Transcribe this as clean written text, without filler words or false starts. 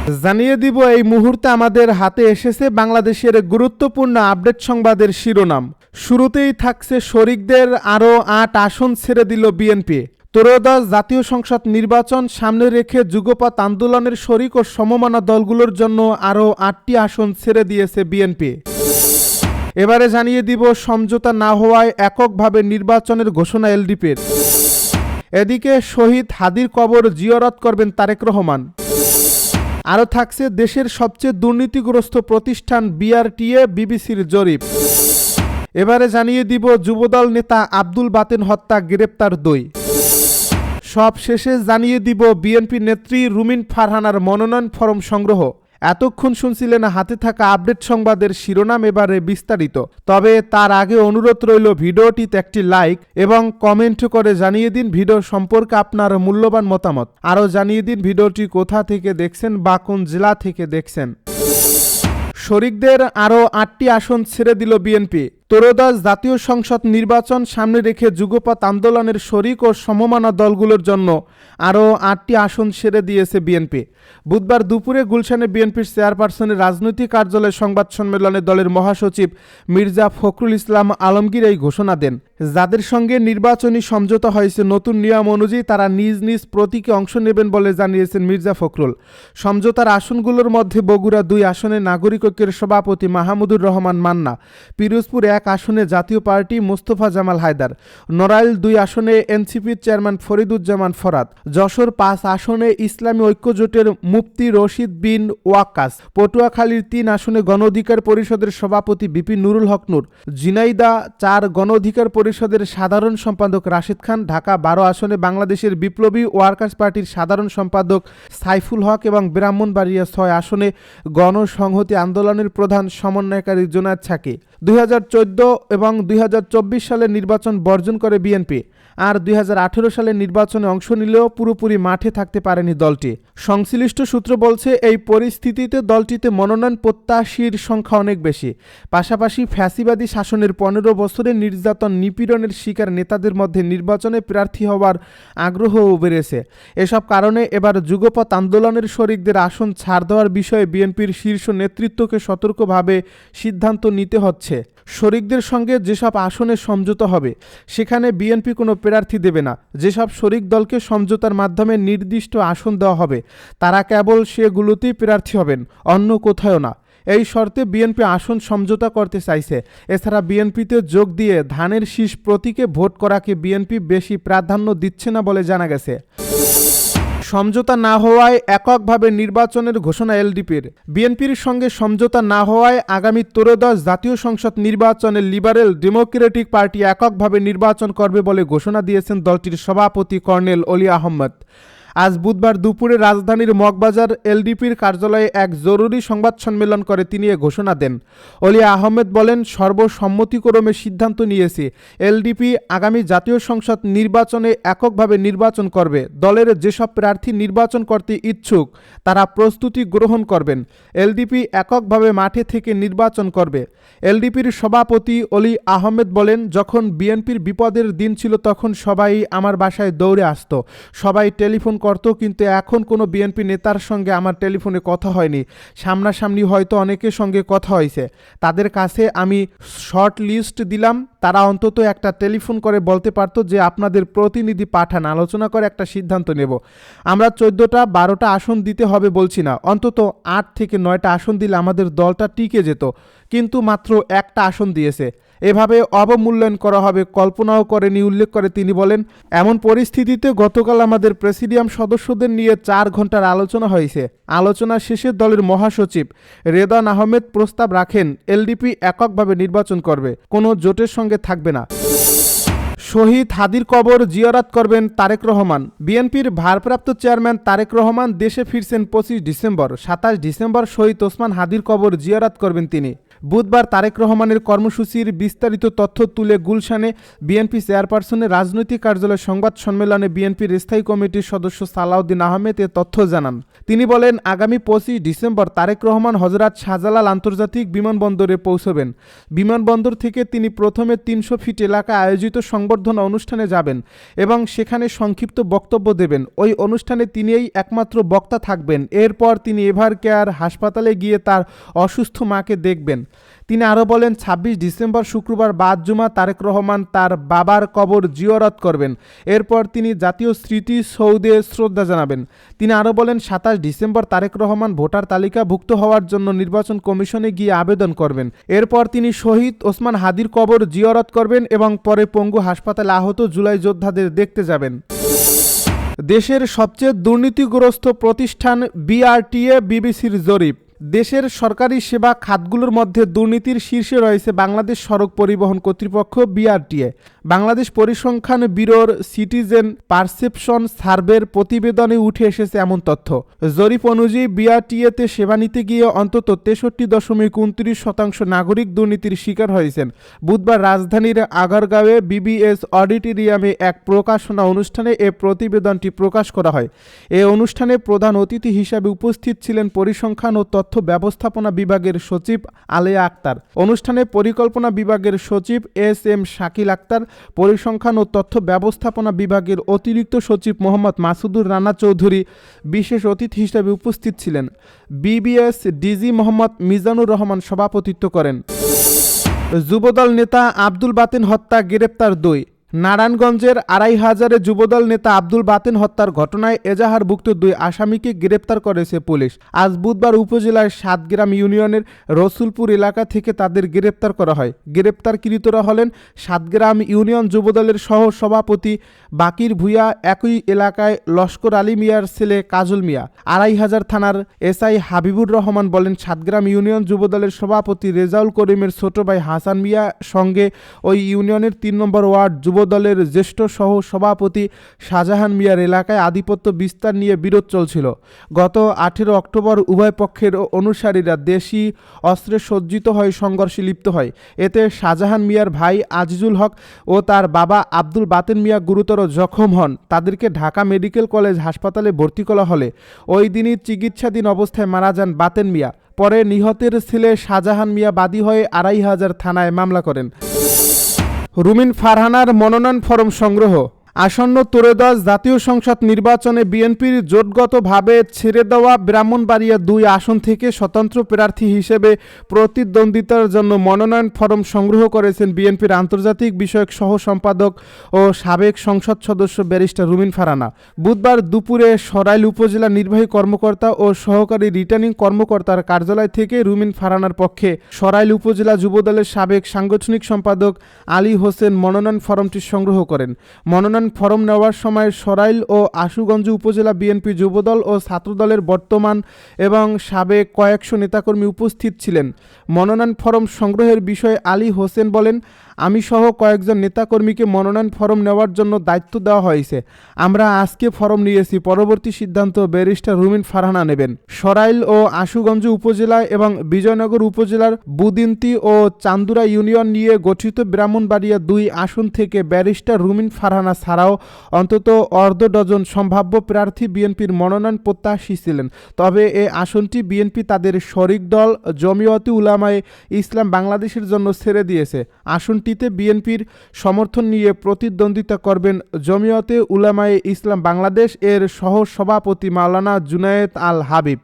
জানিয়ে দিব এই মুহূর্তে আমাদের হাতে এসেছে বাংলাদেশের গুরুত্বপূর্ণ আপডেট সংবাদের শিরোনাম। শুরুতেই থাকছে শরিকদের আরও ৮ আসন ছেড়ে দিল বিএনপি। ত্রয়োদশ জাতীয় সংসদ নির্বাচন সামনে রেখে যুগপৎ আন্দোলনের শরিক ও সমমনা দলগুলোর জন্য আরও ৮টি আসন ছেড়ে দিয়েছে বিএনপি। এবারে জানিয়ে দিব সমঝোতা না হওয়ায় এককভাবে নির্বাচনের ঘোষণা এলডিপির। এদিকে শহীদ হাদির কবর জিয়ারত করবেন তারেক রহমান। আরও থাকছে দেশের সবচেয়ে দুর্নীতিগ্রস্ত প্রতিষ্ঠান বিআরটিএ বিবিসির জরিপ। এবারে জানিয়ে দিব যুবদল নেতা আব্দুল বাতেন হত্যা গ্রেপ্তার ২। সব শেষে জানিয়ে দিব বিএনপি নেত্রী রুমিন ফারহানার মনোনয়ন ফরম সংগ্রহ। এতক্ষণ শুনছিলেন হাতে থাকা আপডেট সংবাদের শিরোনাম, এবারে বিস্তারিত। তবে তার আগে অনুরোধ রইল ভিডিওটিতে একটি লাইক এবং কমেন্ট করে জানিয়ে দিন ভিডিও সম্পর্কে আপনার মূল্যবান মতামত। আরও জানিয়ে দিন ভিডিওটি কোথা থেকে দেখছেন বা কোন জেলা থেকে দেখছেন। শরিকদের আরও ৮টি আসন ছেড়ে দিল বিএনপি। ত্রয়োদশ জাতীয় সংসদ নির্বাচন সামনে রেখে যুগপৎ আন্দোলনের শরিক ও সমমনা দলগুলোর জন্য আরও ৮টি আসন ছেড়ে দিয়েছে বিএনপি। বুধবার দুপুরে গুলশানে বিএনপির চেয়ারপারসনের রাজনৈতিক কার্যালয়ে সংবাদ সম্মেলনে দলের মহাসচিব মির্জা ফখরুল ইসলাম আলমগীর এই ঘোষণা দেন। যাদের সঙ্গে নির্বাচনী সমঝোতা হয়েছে, নতুন নিয়ম অনুযায়ী তারা নিজ নিজ প্রতীকে অংশ নেবেন বলে জানিয়েছেন মির্জা ফখরুল। সমঝোতার আসনগুলোর মধ্যে বগুড়া ২ আসনে নাগরিক ঐক্যের সভাপতি মাহমুদুর রহমান মান্না, পিরোজপুর ১ আসনে জাতীয় পার্টি মোস্তফা জামাল হায়দার, নড়াইল ২ আসনে এনসিপির চেয়ারম্যান ফরিদুজ্জামান ফরাদ, যশোর ৫ আসনে ইসলামী ঐক্য জোটের মুফতি রশিদ বিন ওয়াক্কাস, পটুয়াখালীর ৩ আসনে গণ অধিকার পরিষদের সভাপতি বিপি নুরুল হক নূর, ঝিনাইদহ ৪ গণ অধিকার পরিষদের সাধারণ সম্পাদক রাশেদ খান, ঢাকা ১২ আসনে বাংলাদেশের বিপ্লবী ওয়ার্কার্স পার্টির সাধারণ সম্পাদক সাইফুল হক এবং ব্রাহ্মণবাড়িয়া ৬ আসনে গণসংহতি আন্দোলনের প্রধান সমন্বয়কারী জোনায়েদ ছাকি। ২০১৪ এবং ২০২৪ সালের নির্বাচন বর্জন করে বিএনপি, আর ২০১৮ সালের নির্বাচনে অংশ নিলেও পুরোপুরি মাঠে থাকতে পারেনি দলটি। সংশ্লিষ্ট সূত্র বলছে, এই পরিস্থিতিতে দলটিতে মনোনয়ন প্রত্যাশীর সংখ্যা অনেক বেশি। পাশাপাশি ফ্যাসিবাদী শাসনের ১৫ বছরের নির্যাতন নিপীড়নের শিকার নেতাদের মধ্যে নির্বাচনে প্রার্থী হওয়ার আগ্রহও বেড়েছে। এসব কারণে এবার যুগপৎ আন্দোলনের শরিকদের আসন ছাড় দেওয়ার বিষয়ে বিএনপির শীর্ষ নেতৃত্বকে সতর্কভাবে সিদ্ধান্ত নিতে হচ্ছে। শরিকদের সঙ্গে যেসব আসনে সমঝোতা হবে সেখানে বিএনপি কোনো প্রার্থী দেবে না। যেসব শরিক দলকে সমঝোতার মাধ্যমে নির্দিষ্ট আসন দেওয়া হবে তারা কেবল সেগুলোতেই প্রার্থী হবেন, অন্য কোথাও না। এই শর্তে বিএনপি আসন সমঝোতা করতে চাইছে। এছাড়া বিএনপিতে যোগ দিয়ে ধানের শীষ প্রতীকে ভোট করাকে বিএনপি বেশি প্রাধান্য দিচ্ছে না বলে জানা গেছে। সমঝোতা না হওয়ায় এককভাবে নির্বাচনের ঘোষণা এলডিপির। বিএনপির সঙ্গে সমঝোতা না হওয়ায় আগামী ত্রয়োদশ জাতীয় সংসদ নির্বাচনে লিবারেল ডেমোক্রেটিক পার্টি এককভাবে নির্বাচন করবে বলে ঘোষণা দিয়েছেন দলটির সভাপতি কর্নেল অলি আহমদ। আজ বুধবার দুপুরে রাজধানীর মগবাজার এলডিপির কার্যালয়ে এক জরুরি সংবাদ সম্মেলন করে তিনি এ ঘোষণা দেন। অলি আহমেদ বলেন, সর্বসম্মতিক্রমে সিদ্ধান্ত নিয়েছে এলডিপি আগামী জাতীয় সংসদ নির্বাচনে এককভাবে নির্বাচন করবে। দলের যেসব প্রার্থী নির্বাচন করতে ইচ্ছুক তারা প্রস্তুতি গ্রহণ করবেন। এলডিপি এককভাবে মাঠে থেকে নির্বাচন করবে। এলডিপির সভাপতি অলি আহমেদ বলেন, যখন বিএনপির বিপদের দিন ছিল তখন সবাই আমার বাসায় দৌড়ে আসতো, সবাই টেলিফোন করত, কিন্তু এখন কোনো বিএনপি নেতার সঙ্গে আমার টেলিফোনে কথা হয়নি। সামনাসামনি হয়তো অনেকের সঙ্গে কথা হয়েছে, তাদের কাছে আমি শর্ট লিস্ট দিলাম, তারা অন্তত একটা টেলিফোন করে বলতে পারতো যে আপনাদের প্রতিনিধি পাঠান, আলোচনা করে একটা সিদ্ধান্ত নেব। আমরা 14টা 12টা আসন দিতে হবে বলছি না, অন্তত 8 থেকে 9টা আসন দিলে আমাদের দলটা টিকে যেত, কিন্তু মাত্র একটা আসন দিয়েছে। এভাবে অবমূল্যায়ন করা হবে কল্পনাও করেনি উল্লেখ করে তিনি বলেন, এমন পরিস্থিতিতে গতকাল আমাদের প্রেসিডিয়াম সদস্যদের নিয়ে 4 ঘন্টার আলোচনা হয়েছে। আলোচনা শেষে দলের মহাসচিব রেদান আহমেদ প্রস্তাব রাখেন এলডিপি এককভাবে নির্বাচন করবে, কোনো জোটের সঙ্গে থাকবে না। শহীদ হাদির কবর জিয়ারত করবেন তারেক রহমান। বিএনপির ভারপ্রাপ্ত চেয়ারম্যান তারেক রহমান দেশে ফিরছেন 25 ডিসেম্বর। 27 ডিসেম্বর শহীদ ওসমান হাদির কবর জিয়ারত করবেন তিনি। বুধবার তারেক রহমানের কর্মসূচির বিস্তারিত তথ্য তুলে গুলশানে বিএনপি চেয়ারপারসনের রাজনৈতিক কার্যালয়ে সংবাদ সম্মেলনে বিএনপির স্থায়ী কমিটির সদস্য সালাউদ্দিন আহমেদ এ তথ্য জানান। তিনি বলেন, আগামী 25 ডিসেম্বর তারেক রহমান হযরত শাহজালাল আন্তর্জাতিক বিমানবন্দরে পৌঁছবেন। বিমানবন্দর থেকে তিনি প্রথমে 300 ফিট এলাকায় আয়োজিত সংবর্ধনা অনুষ্ঠানে যাবেন এবং সেখানে সংক্ষিপ্ত বক্তব্য দেবেন। ওই অনুষ্ঠানে তিনিই একমাত্র বক্তা থাকবেন। এরপর তিনি এভার কেয়ার হাসপাতালে গিয়ে তার অসুস্থ মাকে দেখবেন। তিনি আরও বলেন, 26 ডিসেম্বর শুক্রবার বাদ জুমা তারেক রহমান তার বাবার কবর জিয়ারত করবেন। এরপর তিনি জাতীয় স্মৃতিসৌধে শ্রদ্ধা জানাবেন। তিনি আরও বলেন, 27 ডিসেম্বর তারেক রহমান ভোটার তালিকাভুক্ত হওয়ার জন্য নির্বাচন কমিশনে গিয়ে আবেদন করবেন। এরপর তিনি শহীদ ওসমান হাদির কবর জিয়ারত করবেন এবং পরে পঙ্গু হাসপাতালে আহত জুলাই যোদ্ধাদের দেখতে যাবেন। দেশের সবচেয়ে দুর্নীতিগ্রস্ত প্রতিষ্ঠান বিআরটিএ বিবিসির জরিপ। দেশের সরকারি সেবা খাতগুলোর মধ্যে দুর্নীতির শীর্ষে রয়েছে বাংলাদেশ সড়ক পরিবহন কর্তৃপক্ষ বিআরটিএ। বাংলাদেশ পরিসংখ্যান ব্যুরোর সিটিজেন পারসেপশন সার্ভের প্রতিবেদনে উঠে এসেছে এমন তথ্য। জরিপ অনুযায়ী বিআরটিএতে সেবা নিতে গিয়ে অন্তত 63.29% নাগরিক দুর্নীতির শিকার হয়েছেন। বুধবার রাজধানীর আগারগাঁওয়ে বিবিএস অডিটোরিয়ামে এক প্রকাশনা অনুষ্ঠানে এ প্রতিবেদনটি প্রকাশ করা হয়। এ অনুষ্ঠানে প্রধান অতিথি হিসাবে উপস্থিত ছিলেন পরিসংখ্যান ও তথ্য ব্যবস্থাপনা বিভাগের সচিব আলেয়া আক্তার। অনুষ্ঠানে পরিকল্পনা বিভাগের সচিব এস.এম. শাকিল আক্তার, পরিসংখ্যান ও তথ্য ব্যবস্থাপনা বিভাগের অতিরিক্ত সচিব মোহাম্মদ মাসুদুর রানা চৌধুরী বিশেষ অতিথি হিসেবে উপস্থিত ছিলেন। বিবিএস ডিজি মোহাম্মদ মিজানুর রহমান সভাপতিত্ব করেন। যুবদল নেতা আব্দুল বাতেন হত্যা গ্রেপ্তার 2। নারায়ণগঞ্জের 2500 যুবদল নেতা আব্দুল বাতেন হত্যার ঘটনায় এজাহারভুক্ত 2 আসামিকে গ্রেপ্তার করেছে পুলিশ। আজ বুধবার উপজেলার সাতগ্রাম ইউনিয়নের রসুলপুর এলাকা থেকে তাদের গ্রেপ্তার করা হয়। গ্রেপ্তারকৃতরা হলেন সাতগ্রাম ইউনিয়ন যুবদলের সহ সভাপতি বাকির ভূঁইয়া, একই এলাকায় লস্কর আলী মিয়ার ছেলে কাজল মিয়া। 2500 থানার এসআই হাবিবুর রহমান বলেন, সাতগ্রাম ইউনিয়ন যুবদলের সভাপতি রেজাউল করিমের ছোট ভাই হাসান মিয়া সঙ্গে ওই ইউনিয়নের 3 নম্বর ওয়ার্ড যুবদলের জ্যেষ্ঠ সহ সভাপতি শাহজাহান মিয়ার এলাকায় আধিপত্য বিস্তার নিয়ে বিরোধ চলছিল। গত 18 অক্টোবর উভয় পক্ষের অনুসারীরা দেশি অস্ত্রে সজ্জিত হয়ে সংঘর্ষে লিপ্ত হয়। এতে শাহজাহান মিয়ার ভাই আজিজুল হক ও তার বাবা আব্দুল বাতেন মিয়া গুরুতর জখম হন। তাদেরকে ঢাকা মেডিকেল কলেজ হাসপাতালে ভর্তি করা হলে ওই দিনই চিকিৎসাধীন অবস্থায় মারা যান বাতেন মিয়া। পরে নিহতের ছেলে শাহজাহান মিয়া বাদী হয়ে 2500 থানায় মামলা করেন। রুমিন ফারহানার মনোনয়ন ফরম সংগ্রহ। আসন্ন ত্রয়োদশ জাতীয় সংসদ নির্বাচনে বিএনপির জোটগতভাবে ছেড়ে দেওয়া ব্রাহ্মণবাড়িয়া 2 আসন থেকে স্বতন্ত্র প্রার্থী হিসেবে প্রতিদ্বন্দ্বিতার জন্য মনোনয়ন ফরম সংগ্রহ করেছেন বিএনপির আন্তর্জাতিক বিষয়ক সহ সম্পাদক ও সাবেক সংসদ সদস্য ব্যারিস্টার রুমিন ফারহানা। বুধবার দুপুরে সরাইল উপজেলা নির্বাহী কর্মকর্তা ও সহকারী রিটার্নিং কর্মকর্তার কার্যালয় থেকে রুমিন ফারহানার পক্ষে সরাইল উপজেলা যুবদলের সাবেক সাংগঠনিক সম্পাদক আলী হোসেন মনোনয়ন ফরমটি সংগ্রহ করেন। মনোনয়ন ফরম নেওয়ার সময় সরাইল ও আশুগঞ্জ উপজেলা বিএনপি যুবদল ও ছাত্রদলের বর্তমান এবং সাবেক কয়েকশো নেতাকর্মী উপস্থিত ছিলেন। মনোনয়ন ফরম সংগ্রহের বিষয়ে আলী হোসেন বলেন, আমি সহ কয়েকজন নেতাকর্মীকে মনোনয়ন ফরম নেওয়ার জন্য দায়িত্ব দেওয়া হয়েছে। আমরা আজকে ফরম নিয়েছি, পরবর্তী সিদ্ধান্ত ব্যারিস্টার রুমিন ফারহানা নেবেন। সরাইল ও আশুগঞ্জ উপজেলা এবং বিজয়নগর উপজেলার বুদিন্তি ও চান্দুরা ইউনিয়ন নিয়ে গঠিত ব্রাহ্মণবাড়িয়া 2 আসন থেকে ব্যারিস্টার রুমিন ফারহানা ছাড়াও অন্তত অর্ধ ডজন সম্ভাব্য প্রার্থী বিএনপির মনোনয়ন প্রত্যাশী ছিলেন। তবে এ আসনটি বিএনপি তাদের শরিক দল জমিয়তে উলামায়ে ইসলাম বাংলাদেশের জন্য ছেড়ে দিয়েছে। আসনটিতে বিএনপির সমর্থন নিয়ে প্রতিদ্বন্দ্বিতা করবেন জমিয়তে উলামায়ে ইসলাম বাংলাদেশ এর সহ সভাপতি মাওলানা জুনায়েদ আল হাবিব।